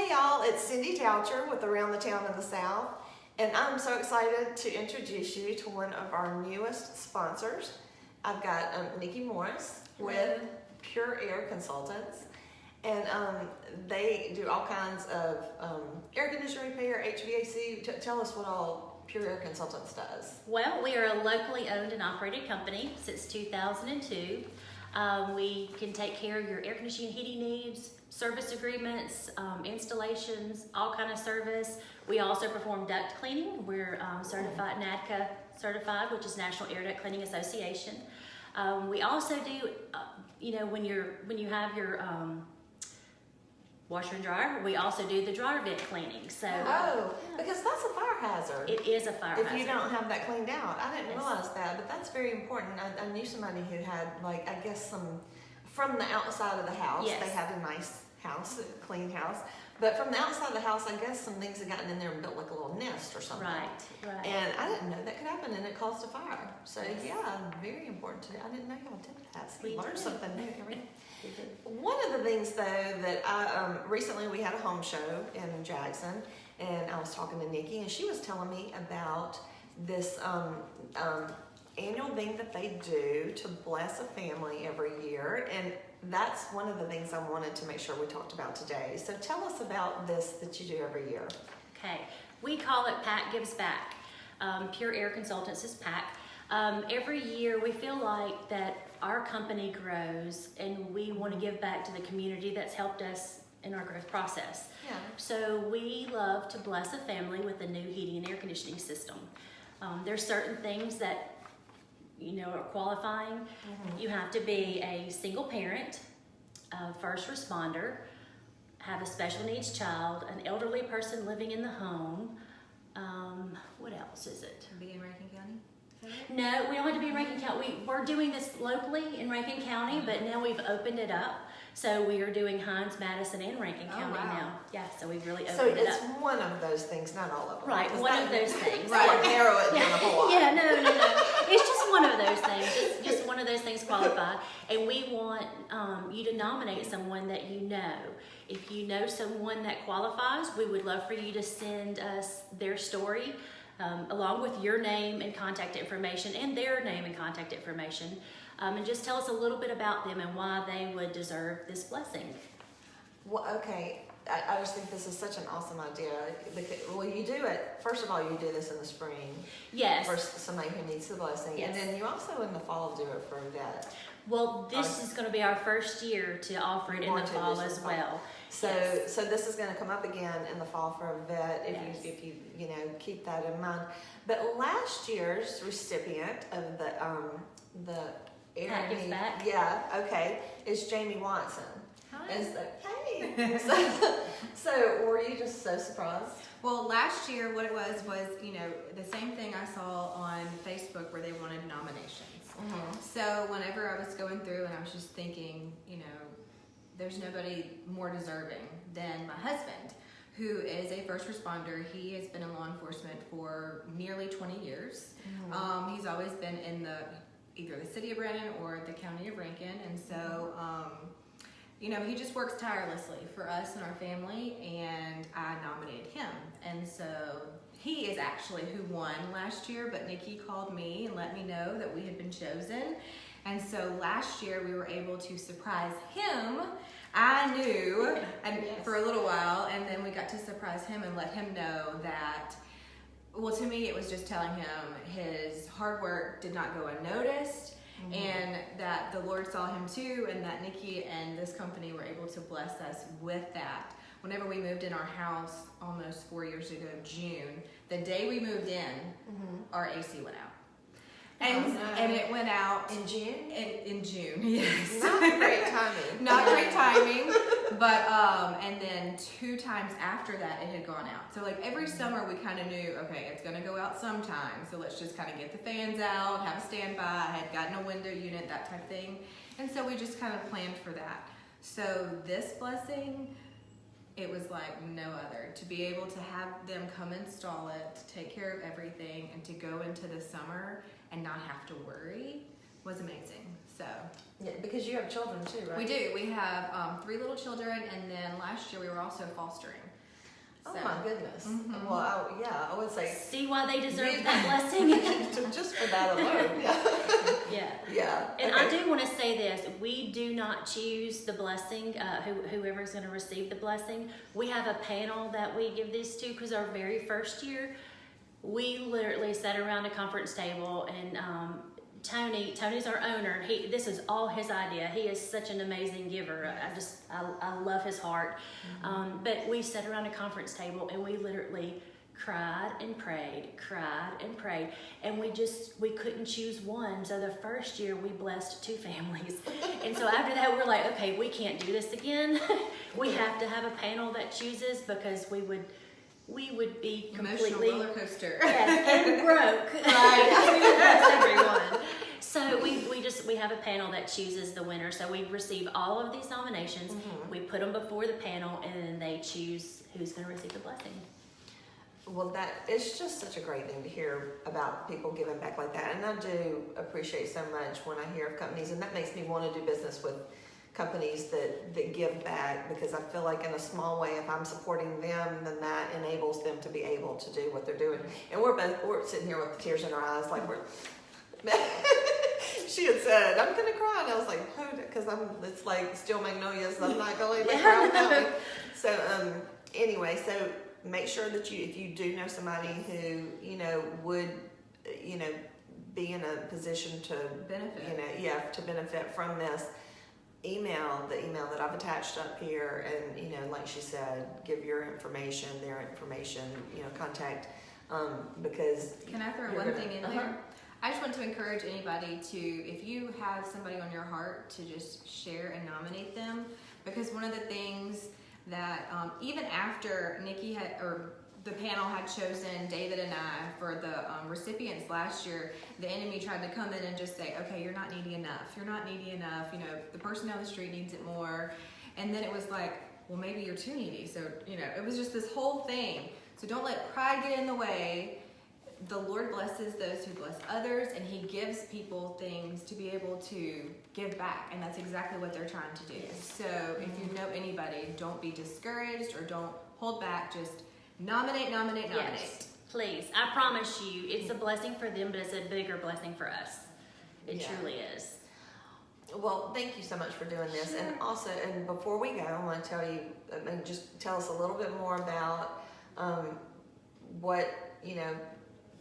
Hey y'all, it's Cindy Tauchar with Around the Town in the South, and I'm so excited to introduce you to one of our newest sponsors. I've got Nicki Morris with Pure Air Consultants, and they do all kinds of air conditioner repair, HVAC. Tell us what all Pure Air Consultants does. Well, we are a locally owned and operated company since 2002. We can take care of your air conditioning and heating needs, service agreements, installations, all kind of service. We also perform duct cleaning. We're certified NADCA certified, which is National Air Duct Cleaning Association. We also do, when you have your washer and dryer, we also do the dryer vent cleaning. So, because that's a fire hazard. It is a fire hazard. If you don't have that cleaned out. I didn't realize that, but that's very important. I knew somebody who had, some from the outside of the house. Yes. They had a nice house, a clean house. But from the outside of the house, I guess some things had gotten in there and built like a little nest or something. Right. And I didn't know that could happen, and it caused a fire. So yeah, very important to do. I didn't know y'all did that. So you learned something new every day. One of the things though that I recently we had a home show in Jackson, and I was talking to Nicki, and she was telling me about this annual thing that they do to bless a family every year, and that's one of the things I wanted to make sure we talked about today. So tell us about this that you do every year. Okay, we call it PAC Gives Back. Pure Air Consultants is PAC. Every year we feel like that our company grows and we want to give back to the community that's helped us in our growth process. Yeah. So we love to bless a family with a new heating and air conditioning system. There's certain things that are qualifying. Mm-hmm. You have to be a single parent, a first responder, have a special needs child, an elderly person living in the home. What else is it? Be in Rankin County? No, we don't have to be in Rankin County. We're doing this locally in Rankin County, but now we've opened it up. So we are doing Hines, Madison, and Rankin County now. Yeah, so we've really opened it up. So it's one of those things, not all of them. Right, one of those things. Right, narrow it down a whole lot. Yeah, no. It's just one of those things. Just one of those things qualify. And we want you to nominate someone that you know. If you know someone that qualifies, we would love for you to send us their story along with your name and contact information and their name and contact information. And just tell us a little bit about them and why they would deserve this blessing. Well, okay. I just think this is such an awesome idea. Well, you do it, first of all, you do this in the spring. Yes. For somebody who needs the blessing. Yes. And then you also in the fall do it for a vet. Well, this is going to be our first year to offer it in the fall as well. So this is going to come up again in the fall for a vet if you keep that in mind. But last year's recipient of the PAC Gives Back? Yeah, okay, is Jamie Watson. Hi. And hey. So were you just so surprised? Well, last year what it was the same thing I saw on Facebook where they wanted nominations. Mm-hmm. So whenever I was going through and I was just thinking, there's nobody more deserving than my husband, who is a first responder. He has been in law enforcement for nearly 20 years. Mm-hmm. He's always been in either the city of Brandon or the county of Rankin, and so he just works tirelessly for us and our family, and I nominated him. And so he is actually who won last year, but Nicki called me and let me know that we had been chosen. And so last year we were able to surprise him. I knew for a little while, and then we got to surprise him and let him know that, well, to me it was just telling him his hard work did not go unnoticed. Mm-hmm. And that the Lord saw him too, and that Nicki and this company were able to bless us with that. Whenever we moved in our house almost 4 years ago, June, the day we moved in, our AC went out. And it went out in June? In June, yes. Not great timing. Not great timing, but and then 2 times after that it had gone out. So every summer we kind of knew, okay, it's gonna go out sometime, so let's just kind of get the fans out, have a standby. I had gotten a window unit, that type of thing, and so we just kind of planned for that. So this blessing, it was like no other. To be able to have them come install it, to take care of everything, and to go into the summer and not have to worry was amazing. So yeah, because you have children too, right? we do. We have 3 little children, and then last year we were also fostering. Oh So- my goodness. Mhm. Well, I would say See why they deserve Yeah. that blessing? just for that alone. Yeah. Yeah. Yeah. And okay. I do want to say this: we do not choose the blessing. Whoever's going to receive the blessing, we have a panel that we give this to because our very first year, we literally sat around a conference table and Tony's our owner. This is all his idea. He is such an amazing giver. I love his heart. But we sat around a conference table and we literally cried and prayed, and we couldn't choose one. So the first year we blessed 2 families, and so after that we're like, okay, we can't do this again. We have to have a panel that chooses because we would be Emotional completely roller coaster. yes, and broke. We would bless everyone. So we have a panel that chooses the winner. So we receive all of these nominations. We put them before the panel, and then they choose who's going to receive the blessing. Well, it's just such a great thing to hear about people giving back like that. And I do appreciate so much when I hear of companies, and that makes me want to do business with companies that give back, because I feel like in a small way, if I'm supporting them, then that enables them to be able to do what they're doing. And we're sitting here with tears in our eyes, like she had said, I'm gonna cry, and I was like, because it's like Steel Magnolias, I'm not gonna let me cry without me. So anyway, so make sure that if you do know somebody who would be in a position to Benefit. to benefit from this, the email that I've attached up here, and like she said, give your information, their information, contact, because Can I throw you're one gonna- thing in there? I just want to encourage anybody to, if you have somebody on your heart, to just share and nominate them, because one of the things that even after Nicki the panel had chosen David and I for the recipients last year, the enemy tried to come in and just say, okay, you're not needy enough. You're not needy enough. The person down the street needs it more. And then it was like, well, maybe you're too needy. So, it was just this whole thing. So don't let pride get in the way. The Lord blesses those who bless others, and He gives people things to be able to give back, and that's exactly what they're trying to do. Yes. So if you know anybody, don't be discouraged or don't hold back. Just nominate. Yes, please. I promise you, it's a blessing for them, but it's a bigger blessing for us. It truly is. Well, thank you so much for doing this. Sure. And also, and before we go, I want to tell you, just tell us a little bit more about what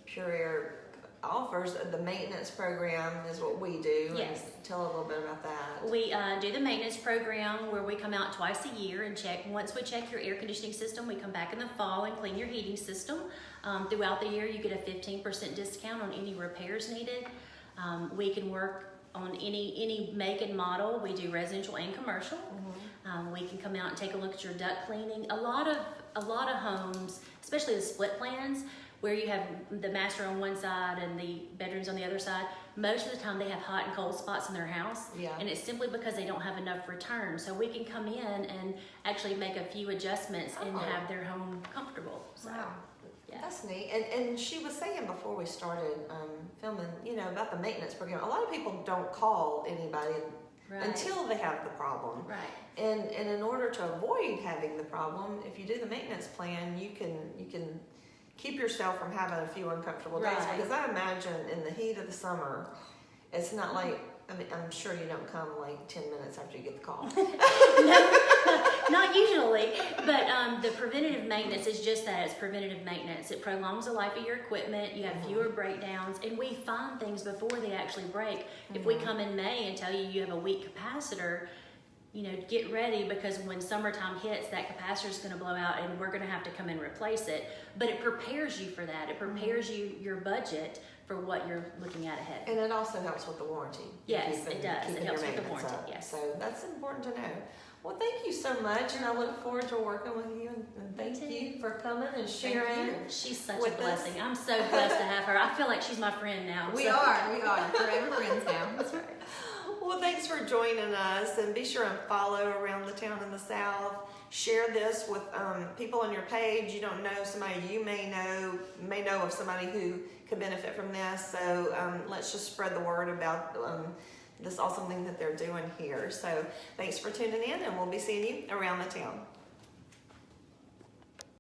Pure Air offers. The maintenance program is what we do. Yes. And tell a little bit about that. We do the maintenance program where we come out twice a year and check. Once we check your air conditioning system, we come back in the fall and clean your heating system. Throughout the year, you get a 15% discount on any repairs needed. We can work on any make and model. We do residential and commercial. We can come out and take a look at your duct cleaning. A lot of homes, especially the split plans, where you have the master on one side and the bedrooms on the other side, most of the time they have hot and cold spots in their house. Yeah. And it's simply because they don't have enough return. So we can come in and actually make a few adjustments and have their home comfortable. So, Wow. yeah. That's neat. And she was saying before we started filming, about the maintenance program. A lot of people don't call anybody Right. until they have the problem. Right. And in order to avoid having the problem, if you do the maintenance plan, you can keep yourself from having a few uncomfortable days. Right. Because I imagine in the heat of the summer, it's not like, I'm sure you don't come like 10 minutes after you get the call. No, not usually, but the preventative maintenance is just that. It's preventative maintenance. It prolongs the life of your equipment. You have fewer breakdowns, and we find things before they actually break. If we come in May and tell you have a weak capacitor, get ready, because when summertime hits, that capacitor is going to blow out and we're going to have to come and replace it. But it prepares you for that. It prepares your budget for what you're looking at ahead. And it also helps with the warranty. Yes, Keeping- it does. It keeping helps your with the maintenance warranty, up. yes. So that's important to know. Well, thank you so much, and I look forward to working with you. And thank too. you for coming and sharing. She's such with a us. blessing. I'm so blessed to have her. I feel like she's my friend now. We so- are forever friends now. That's right. Well, thanks for joining us, and be sure and follow Around the Town in the South. Share this with people on your page. You don't know somebody you may know of somebody who could benefit from this. So let's just spread the word about this awesome thing that they're doing here. So thanks for tuning in, and we'll be seeing you around the town.